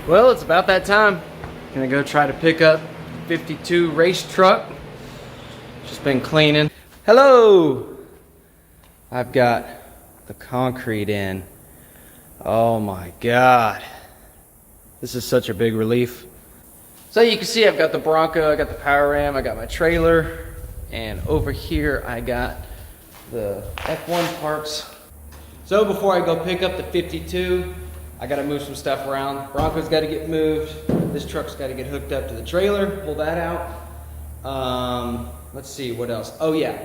Well, it's about that time. Gonna go try to pick up 52 race truck. Just been cleaning. Hello! I've got the concrete in. Oh my God. This is such a big relief. So you can see I've got the Bronco, I got the power ram, I got my trailer, and over here I got the F-1 parts. So before I go pick up the 52, I gotta move some stuff around. Bronco's gotta get moved. This truck's gotta get hooked up to the trailer, pull that out. Let's see, what else? Oh yeah,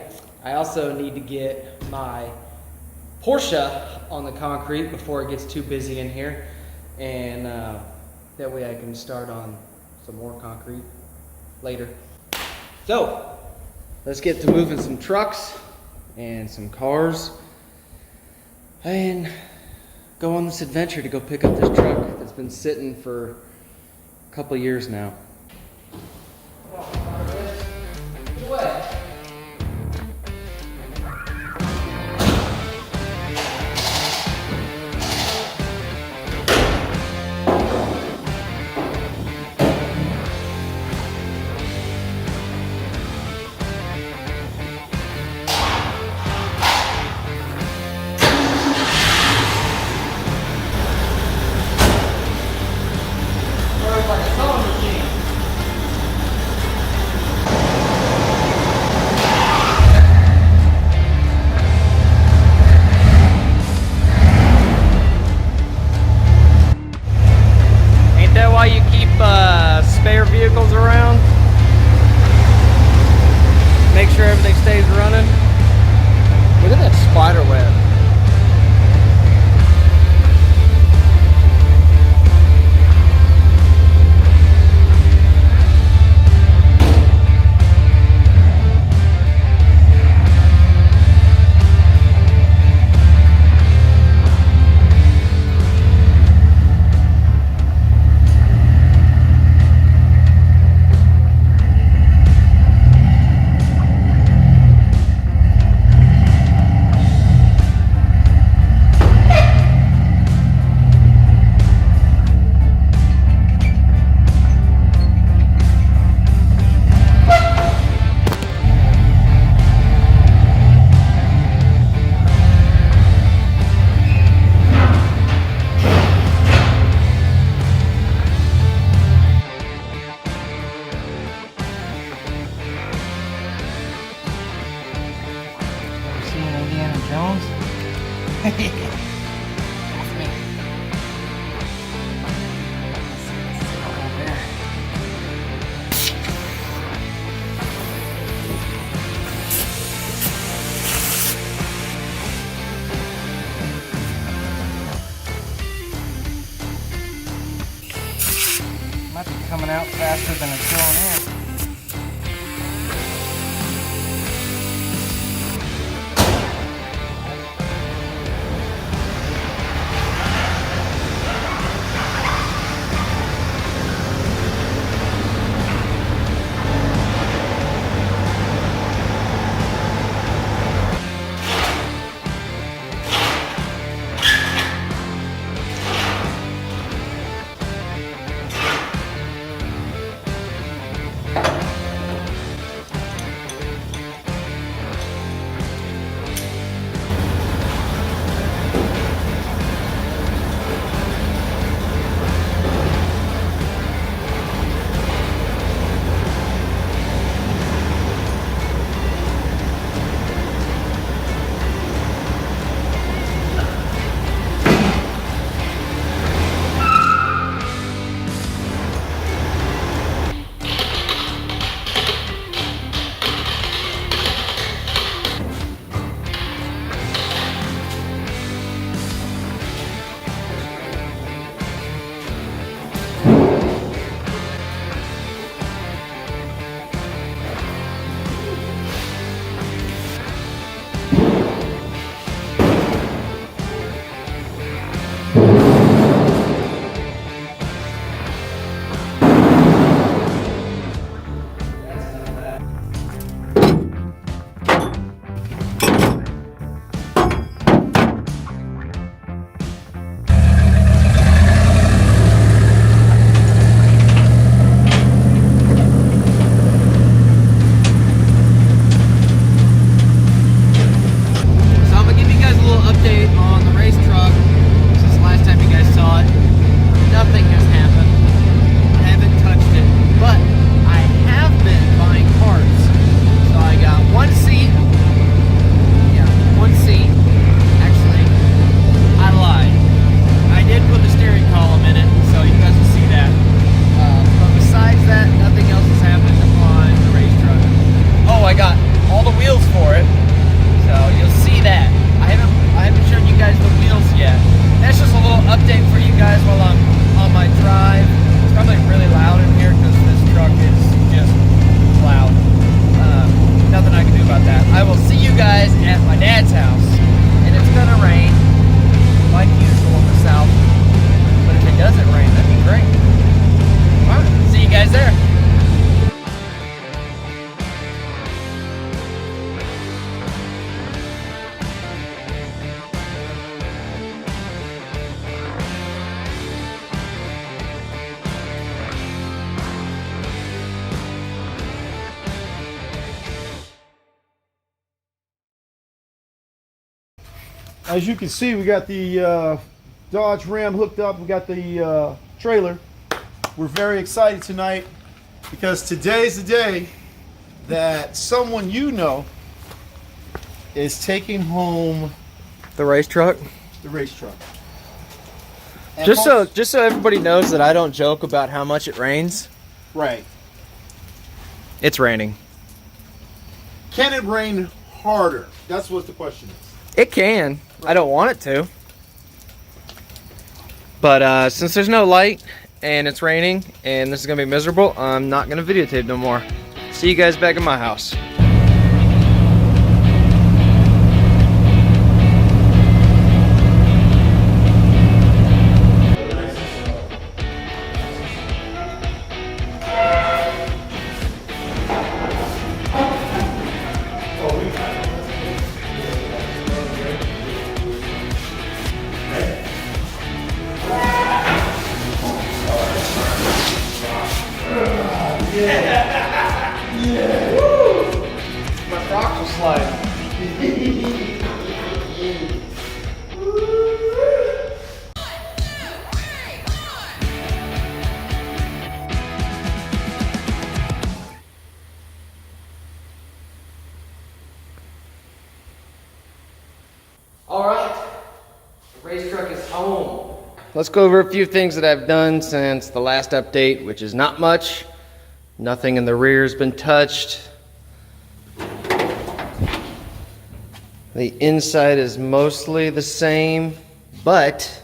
I also need to get my Porsche on the concrete before it gets too busy in here. And that way I can start on some more concrete later. So, let's get to moving some trucks and some cars and go on this adventure to go pick up this truck that's been sitting for a couple years now. Get away. Why you keep spare vehicles around? Make sure everything stays running. Look at that spider web. Jones? That's me. Over there. Might be coming out faster than it's going in. As you can see, we got the Dodge Ram hooked up. We got the trailer. We're very excited tonight because today's the day that someone you know is taking home The race truck. the race truck. Just so everybody knows that I don't joke about how much it rains. Right. It's raining. Can it rain harder? That's what the question is. It can. I don't want it to. But since there's no light and it's raining and this is going to be miserable, I'm not going to videotape no more. See you guys back at my house. Yeah. Woo! My rocks will slide. All right, the race truck is home. Let's go over a few things that I've done since the last update, which is not much. Nothing in the rear has been touched. The inside is mostly the same, but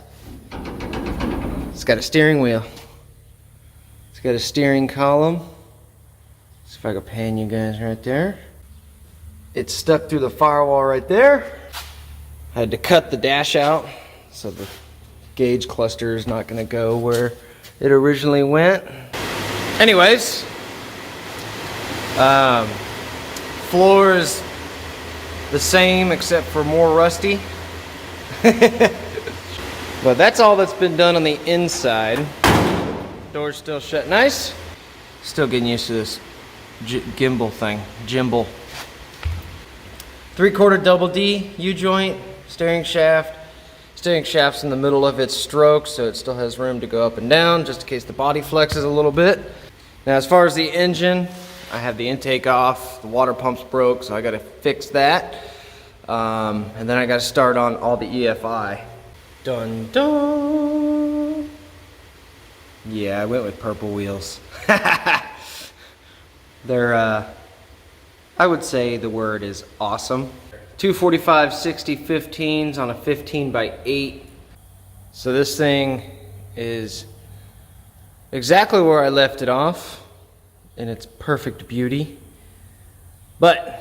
it's got a steering wheel. It's got a steering column. See if I can pan you guys right there. It's stuck through the firewall right there. I had to cut the dash out so the gauge cluster is not going to go where it originally went. Anyways, floor is the same except for more rusty. But that's all that's been done on the inside. Door's still shut nice. Still getting used to this gimbal thing. 3/4 double D U-joint, steering shaft. Steering shaft's in the middle of its stroke, so it still has room to go up and down just in case the body flexes a little bit. Now as far as the engine, I have the intake off, the water pump's broke, so I gotta fix that. And then I gotta start on all the EFI. Dun dun! Yeah, I went with purple wheels. They're, I would say the word is awesome. 245/60/15s on a 15x8. So this thing is exactly where I left it off in its perfect beauty. But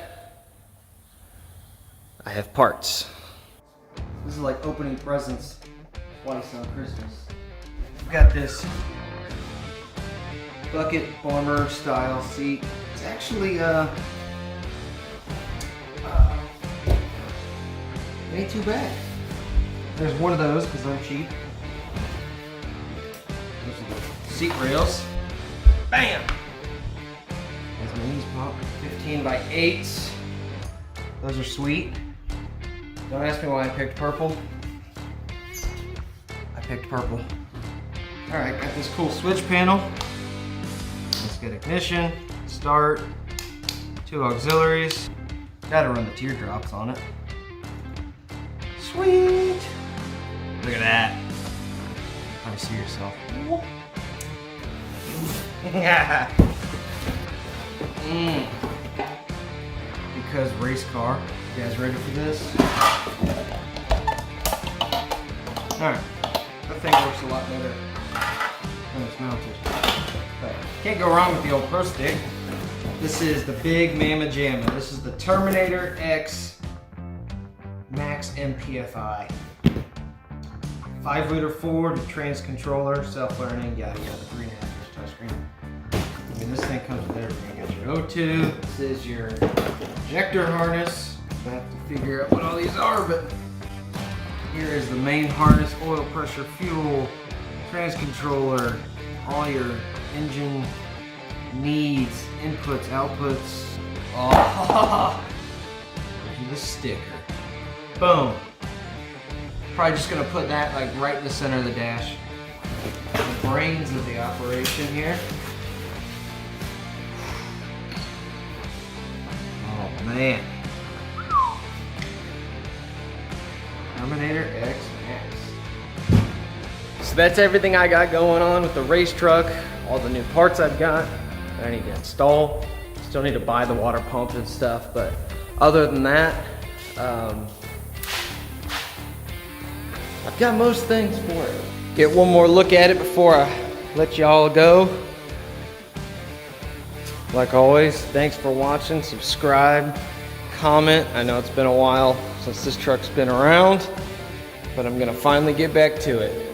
I have parts. This is like opening presents twice on Christmas. I've got this bucket bomber style seat. It's actually it ain't too bad. There's one of those because I'm cheap. Those are the seat rails. Bam! As my knees pop. 15x8s. Those are sweet. Don't ask me why I picked purple. I picked purple. Alright, got this cool switch panel. Let's get ignition, start, 2 auxiliaries. Gotta run the teardrops on it. Sweet! Look at that. How do you see yourself? Because race car. You guys ready for this? Alright. That thing works a lot better when it's mounted. But can't go wrong with the old Pro Stick. This is the big Mamma Jamma. This is the Terminator X Max MPFI. 5-liter Ford, trans controller, self-learning, yada yada, 3.5-inch touchscreen. I mean, this thing comes with everything. You got your O2, this is your ejector harness. I have to figure out what all these are, but here is the main harness, oil pressure, fuel, trans controller, all your engine needs, inputs, outputs. Oh, the sticker. Boom. Probably just gonna put that like right in the center of the dash. The brains of the operation here. Oh man. Terminator X Max. So that's everything I got going on with the race truck. All the new parts I've got that I need to install. Still need to buy the water pump and stuff, but other than that, I've got most things for it. Get one more look at it before I let y'all go. Like always, thanks for watching. Subscribe, comment. I know it's been a while since this truck's been around, but I'm gonna finally get back to it.